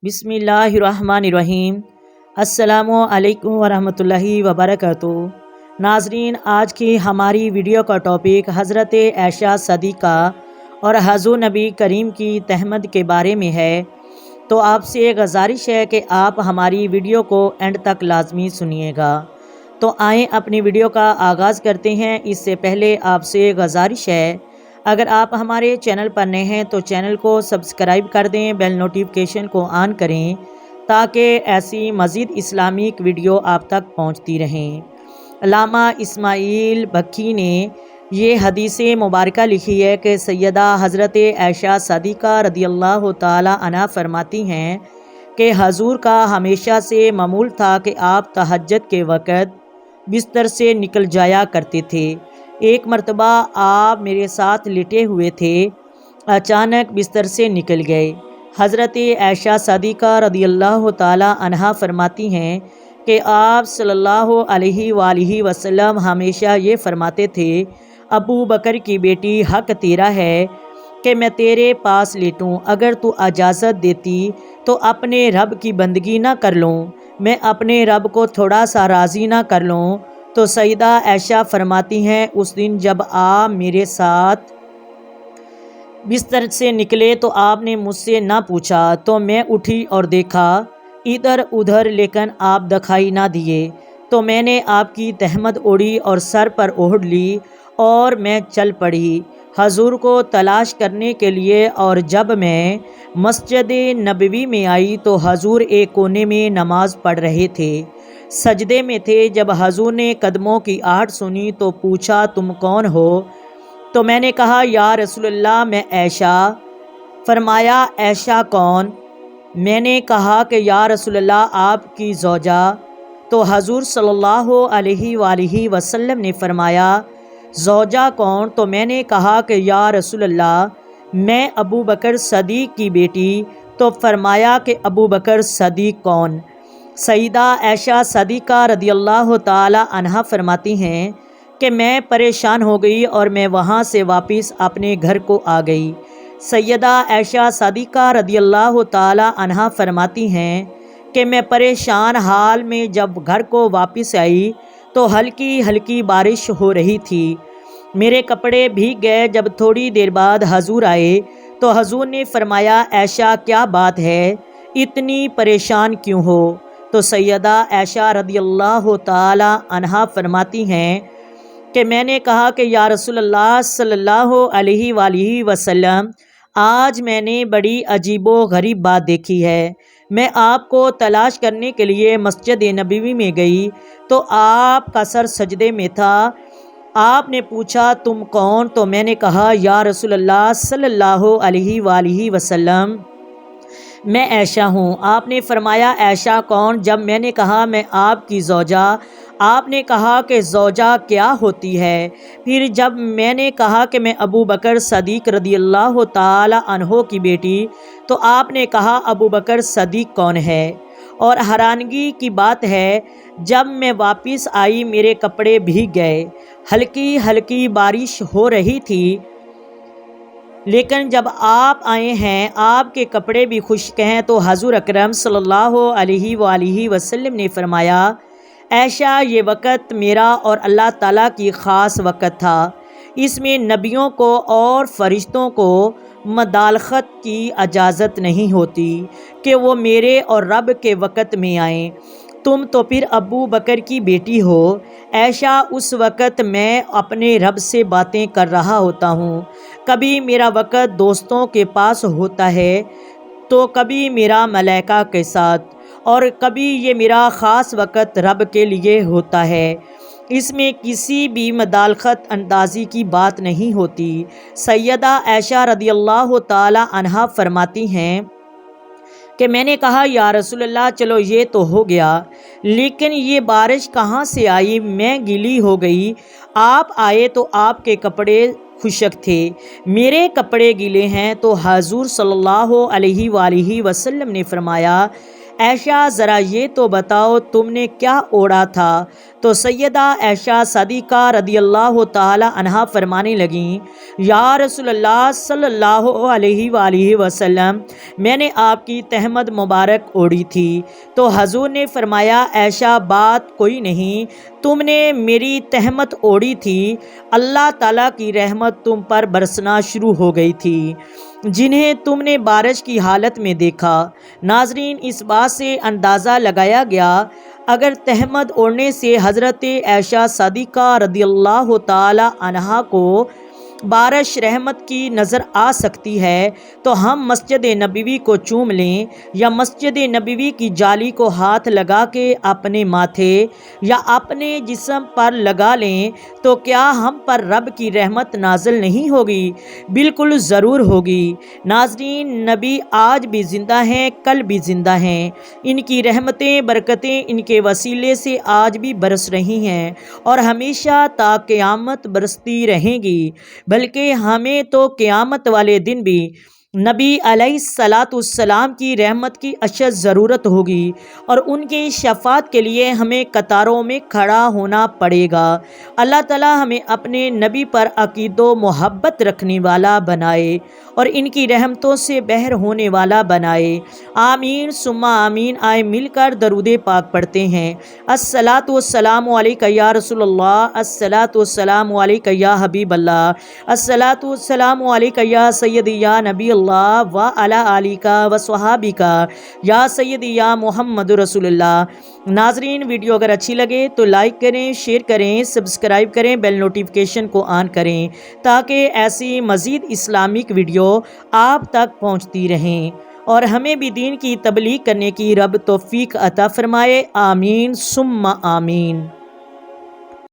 बिस्मिल्लाहिर्रहमानिर्रहीम। अस्सलामु अलैकुम वरहमतुल्लाहि वबरकातुहू। नाजरीन, आज की हमारी वीडियो का टॉपिक हज़रत आयशा सदीक़ा और हज़ूर नबी करीम की तहमद के बारे में है। तो आपसे गुजारिश है कि आप हमारी वीडियो को एंड तक लाजमी सुनिएगा। तो आएँ अपनी वीडियो का आगाज़ करते हैं। इससे पहले आपसे गुजारिश है, अगर आप हमारे चैनल पर नए हैं तो चैनल को सब्सक्राइब कर दें, बेल नोटिफिकेशन को ऑन करें ताकि ऐसी मज़ीद इस्लामिक वीडियो आप तक पहुंचती रहें। अल्लामा इस्माइल बख्शी ने ये हदीस मुबारका लिखी है कि सैयदा हज़रत आयशा सदीक़ा रदियल्लाहु ताला अन्हा फरमाती हैं कि हजूर का हमेशा से मामूल था कि आप तहज्जुद के वक़्त बिस्तर से निकल जाया करते थे। एक मर्तबा आप मेरे साथ लेटे हुए थे, अचानक बिस्तर से निकल गए। हज़रत आयशा सदीक़ा रदियल्लाहु ताला अन्हा फरमाती हैं कि आप सल्लल्लाहु अलैहि वसल्लम हमेशा ये फरमाते थे, अबू बकर की बेटी, हक तेरा है कि मैं तेरे पास लेटूं। अगर तू इजाज़त देती तो अपने रब की बंदगी ना कर लूँ, मैं अपने रब को थोड़ा सा राज़ी ना कर लूँ। तो सईदा आयशा फरमाती हैं, उस दिन जब आप मेरे साथ बिस्तर से निकले तो आपने मुझसे ना पूछा, तो मैं उठी और देखा इधर उधर, लेकिन आप दिखाई ना दिए। तो मैंने आपकी तहमद ओढ़ी और सर पर ओढ़ ली और मैं चल पड़ी हजूर को तलाश करने के लिए। और जब मैं मस्जिद नबवी में आई तो हजूर एक कोने में नमाज पढ़ रहे थे, सजदे में थे। जब हजूर ने कदमों की आहट सुनी तो पूछा, तुम कौन हो? तो मैंने कहा, या रसूलल्लाह, मैं आयशा। फरमाया, आयशा कौन? मैंने कहा कि या रसूलल्लाह, आपकी ज़ौजा। तो हजूर सल्लल्लाहु अलैहि वसल्लम ने फरमाया, ज़ौजा कौन? तो मैंने कहा कि या रसूलल्लाह, मैं अबू बकर सदीक़ की बेटी। तो फरमाया कि अबू बकर सदीक़ कौन? सईदा आयशा सदीक़ा रदियल्लाहु ताला अन्हा फरमाती हैं कि मैं परेशान हो गई और मैं वहाँ से वापस अपने घर को आ गई। सैयदा आयशा सदीक़ा रदियल्लाहु ताला अन्हा फरमाती हैं कि मैं परेशान हाल में जब घर को वापस आई तो हल्की हल्की बारिश हो रही थी, मेरे कपड़े भीग गए। जब थोड़ी देर बाद हजूर आए तो हजूर ने फरमाया, आयशा क्या बात है, इतनी परेशान क्यों हो? तो सैयदा आयशा रदियल्लाहु ताला अन्हा फरमाती हैं कि मैंने कहा कि या रसूलल्लाह सल्लल्लाहु अलैहि वसल्लम, आज मैंने बड़ी अजीबो गरीब बात देखी है। मैं आपको तलाश करने के लिए मस्जिद नबवी में गई तो आपका सर सजदे में था। आपने पूछा, तुम कौन? तो मैंने कहा, या रसूलल्लाह सल्लल्लाहु अलैहि वसल्लम, मैं आयशा हूँ। आपने फरमाया, आयशा कौन? जब मैंने कहा, मैं आपकी ज़ौजा। आपने कहा कि ज़ौजा क्या होती है? फिर जब मैंने कहा कि मैं अबू बकर सदीक़ रदियल्लाहु ताला अन्हो की बेटी, तो आपने कहा, अबू बकर सदीक़ कौन है? और हैरानगी की बात है, जब मैं वापस आई मेरे कपड़े भीग गए। हल्की हल्की बारिश हो रही थी, लेकिन जब आप आए हैं आपके कपड़े भी खुश्क हैं। तो हजूर अकरम सल्लल्लाहु अलैहि वसल्लम ने फरमाया, आयशा, ये वक़्त मेरा और अल्लाह ताला की ख़ास वक़्त था। इसमें नबियों को और फ़रिश्तों को मदालखत की इजाज़त नहीं होती कि वो मेरे और रब के वक़्त में आएँ। तुम तो फिर अबू बकर की बेटी हो। आयशा, उस वक़्त मैं अपने रब से बातें कर रहा होता हूँ। कभी मेरा वक़्त दोस्तों के पास होता है तो कभी मेरा मलाइका के साथ, और कभी ये मेरा ख़ास वक़्त रब के लिए होता है। इसमें किसी भी मदालखत अंदाज़ी की बात नहीं होती। सैयदा आयशा रदियल्लाहु ताला अन्हा फरमाती हैं कि मैंने कहा, या रसूलल्लाह, चलो ये तो हो गया, लेकिन ये बारिश कहाँ से आई? मैं गीली हो गई। आप आए तो आपके कपड़े खुशक थे, मेरे कपड़े गीले हैं। तो हजूर सल्लल्लाहु अलैहि वसल्लम ने फरमाया, عائشہ ذرا یہ تو بتاؤ تم نے کیا اوڑھا تھا؟ تو سیدہ عائشہ صدیقہ رضی اللہ تعالی عنہا فرمانے لگیں، یا رسول اللہ صلی اللہ علیہ وآلہ وسلم، میں نے آپ کی تہمد مبارک اوڑھی تھی۔ تو حضور نے فرمایا، عائشہ بات کوئی نہیں، تم نے میری تہمت اوڑھی تھی، اللہ تعالیٰ کی رحمت تم پر برسنا شروع ہو گئی تھی جنہیں تم نے بارش کی حالت میں دیکھا۔ ناظرین، اس بات سے اندازہ لگایا گیا اگر تہمد اوڑھنے سے حضرت عائشہ صدیقہ رضی اللہ تعالی عنہا کو بارش رحمت کی نظر آ سکتی ہے تو ہم مسجد نبوی کو چوم لیں یا مسجد نبوی کی جالی کو ہاتھ لگا کے اپنے ماتھے یا اپنے جسم پر لگا لیں تو کیا ہم پر رب کی رحمت نازل نہیں ہوگی؟ بالکل ضرور ہوگی۔ ناظرین، نبی آج بھی زندہ ہیں، کل بھی زندہ ہیں، ان کی رحمتیں برکتیں ان کے وسیلے سے آج بھی برس رہی ہیں اور ہمیشہ تا قیامت برستی رہیں گی، بلکہ ہمیں تو قیامت والے دن بھی نبی علیہ السلام کی رحمت کی اشد ضرورت ہوگی اور ان کی شفاعت کے لیے ہمیں قطاروں میں کھڑا ہونا پڑے گا۔ اللہ تعالی ہمیں اپنے نبی پر عقید و محبت رکھنے والا بنائے اور ان کی رحمتوں سے بہر ہونے والا بنائے۔ آمین ثم آمین۔ آئے مل کر درود پاک پڑھتے ہیں۔ الصلاۃ والسلام علیک یا رسول اللہ، الصلاۃ والسلام علیک یا حبیب اللہ، الصلاۃ والسلام علیک یا سیدی یا نبی اللہ و علی آلک و صحابک یا سیدی یا محمد رسول اللہ۔ ناظرین، ویڈیو اگر اچھی لگے تو لائک کریں، شیئر کریں، سبسکرائب کریں، بیل نوٹیفیکیشن کو آن کریں تاکہ ایسی مزید اسلامک ویڈیو آپ تک پہنچتی رہیں اور ہمیں بھی دین کی تبلیغ کرنے کی رب توفیق عطا فرمائے۔ آمین ثم آمین۔